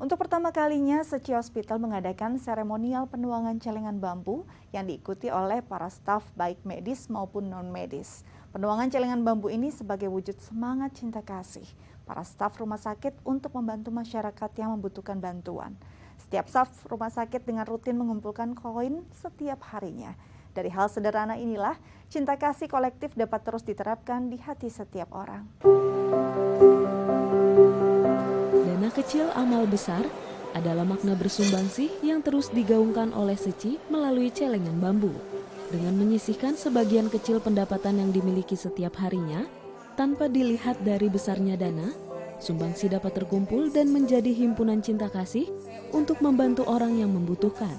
Untuk pertama kalinya, Seci Hospital mengadakan seremonial penuangan celengan bambu yang diikuti oleh para staf baik medis maupun non-medis. Penuangan celengan bambu ini sebagai wujud semangat cinta kasih para staf rumah sakit untuk membantu masyarakat yang membutuhkan bantuan. Setiap staf rumah sakit dengan rutin mengumpulkan koin setiap harinya. Dari hal sederhana inilah, cinta kasih kolektif dapat terus diterapkan di hati setiap orang. Dana kecil amal besar adalah makna bersumbangsih yang terus digaungkan oleh Seci melalui celengan bambu. Dengan menyisihkan sebagian kecil pendapatan yang dimiliki setiap harinya, tanpa dilihat dari besarnya dana, sumbangsi dapat terkumpul dan menjadi himpunan cinta kasih untuk membantu orang yang membutuhkan.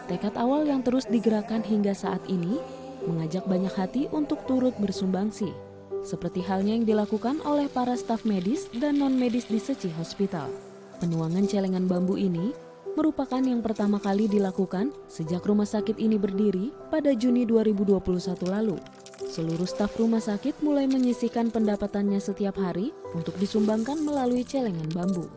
Tekad awal yang terus digerakkan hingga saat ini mengajak banyak hati untuk turut bersumbangsi. Seperti halnya yang dilakukan oleh para staf medis dan non-medis di Seci Hospital. Penuangan celengan bambu ini merupakan yang pertama kali dilakukan sejak rumah sakit ini berdiri pada Juni 2021 lalu. Seluruh staf rumah sakit mulai menyisihkan pendapatannya setiap hari untuk disumbangkan melalui celengan bambu.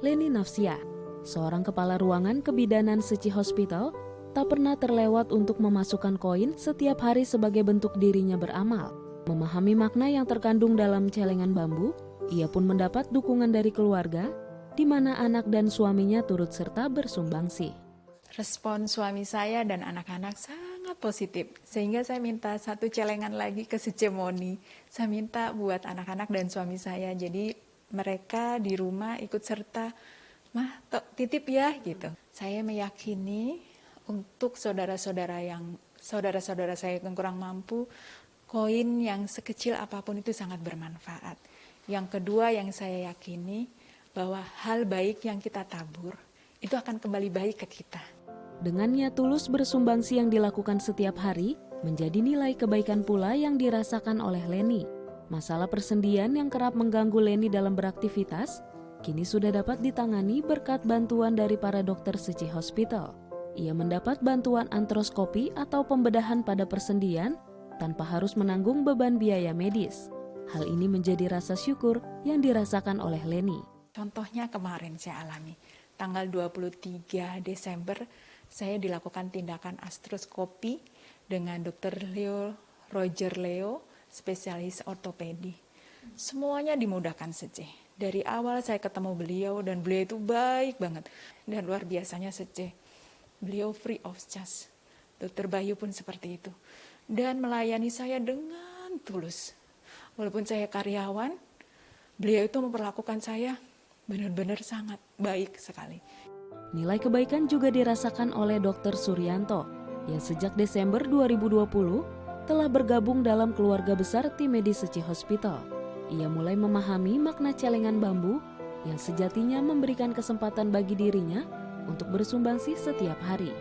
Leni Nafsia, seorang kepala ruangan kebidanan Seci Hospital, tak pernah terlewat untuk memasukkan koin setiap hari sebagai bentuk dirinya beramal. Memahami makna yang terkandung dalam celengan bambu, ia pun mendapat dukungan dari keluarga, di mana anak dan suaminya turut serta bersumbangsi. Respon suami saya dan anak-anak sangat positif, sehingga saya minta satu celengan lagi ke Secemoni. Saya minta buat anak-anak dan suami saya, jadi mereka di rumah ikut serta, "Mah, titip ya," gitu. Saya meyakini untuk saudara-saudara saya yang kurang mampu, koin yang sekecil apapun itu sangat bermanfaat. Yang kedua yang saya yakini bahwa hal baik yang kita tabur itu akan kembali baik ke kita. Dengan niat tulus bersumbangsi yang dilakukan setiap hari, menjadi nilai kebaikan pula yang dirasakan oleh Leni. Masalah persendian yang kerap mengganggu Leni dalam beraktivitas, kini sudah dapat ditangani berkat bantuan dari para dokter Seci Hospital. Ia mendapat bantuan artroskopi atau pembedahan pada persendian tanpa harus menanggung beban biaya medis. Hal ini menjadi rasa syukur yang dirasakan oleh Leni. Contohnya kemarin saya alami, tanggal 23 Desember saya dilakukan tindakan artroskopi dengan Dr. Roger Leo, spesialis ortopedi. Semuanya dimudahkan Seci. Dari awal saya ketemu beliau dan beliau itu baik banget. Dan luar biasanya Seci, beliau free of charge. Dr. Bayu pun seperti itu. Dan melayani saya dengan tulus. Walaupun saya karyawan, beliau itu memperlakukan saya benar-benar sangat baik sekali. Nilai kebaikan juga dirasakan oleh Dr. Suryanto yang sejak Desember 2020 telah bergabung dalam keluarga besar tim medis Seci Hospital. Ia mulai memahami makna celengan bambu yang sejatinya memberikan kesempatan bagi dirinya untuk bersumbangsi setiap hari.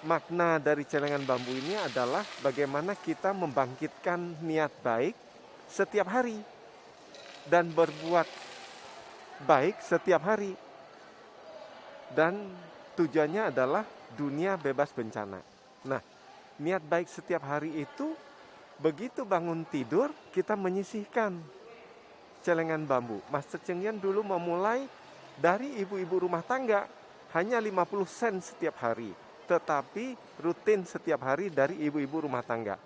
Makna dari celengan bambu ini adalah bagaimana kita membangkitkan niat baik setiap hari dan berbuat baik setiap hari. Dan tujuannya adalah dunia bebas bencana. Nah, niat baik setiap hari itu begitu bangun tidur kita menyisihkan celengan bambu. Master Cheng Yen dulu memulai dari ibu-ibu rumah tangga hanya 50 sen setiap hari. Tetapi rutin setiap hari dari ibu-ibu rumah tangga.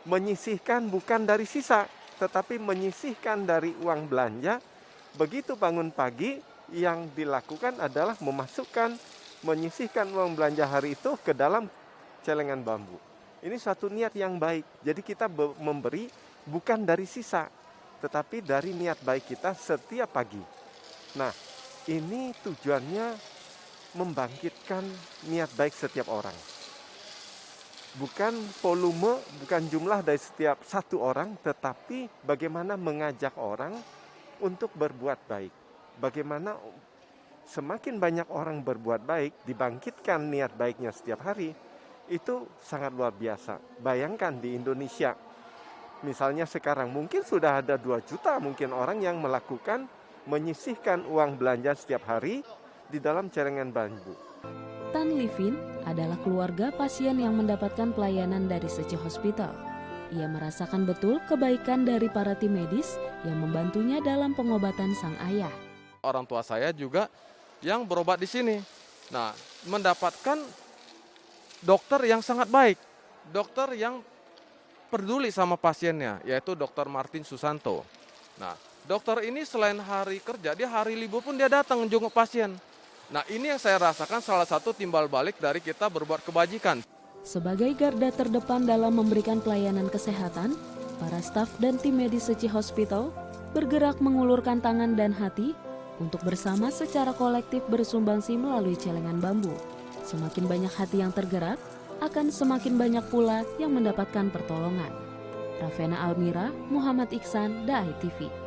Menyisihkan bukan dari sisa, tetapi menyisihkan dari uang belanja. Begitu bangun pagi, yang dilakukan adalah menyisihkan uang belanja hari itu ke dalam celengan bambu. Ini suatu niat yang baik. Jadi kita memberi bukan dari sisa, tetapi dari niat baik kita setiap pagi. Nah, ini tujuannya membangkitkan niat baik setiap orang. Bukan volume, bukan jumlah dari setiap satu orang, tetapi bagaimana mengajak orang untuk berbuat baik. Bagaimana semakin banyak orang berbuat baik, dibangkitkan niat baiknya setiap hari, itu sangat luar biasa. Bayangkan di Indonesia, misalnya sekarang mungkin sudah ada 2 juta mungkin orang yang melakukan menyisihkan uang belanja setiap hari di dalam celengan bambu. Tan Livin adalah keluarga pasien yang mendapatkan pelayanan dari Seci Hospital. Ia merasakan betul kebaikan dari para tim medis yang membantunya dalam pengobatan sang ayah. Orang tua saya juga yang berobat di sini. Nah, mendapatkan dokter yang sangat baik, dokter yang peduli sama pasiennya, yaitu Dr. Martin Susanto. Nah, dokter ini selain hari kerja, dia hari libur pun dia datang menjenguk pasien. Nah, ini yang saya rasakan salah satu timbal balik dari kita berbuat kebajikan. Sebagai garda terdepan dalam memberikan pelayanan kesehatan, para staf dan tim medis Seci Hospital bergerak mengulurkan tangan dan hati untuk bersama secara kolektif bersumbangsi melalui celengan bambu. Semakin banyak hati yang tergerak, akan semakin banyak pula yang mendapatkan pertolongan. Ravena Almira, Muhammad Iksan, Dai TV.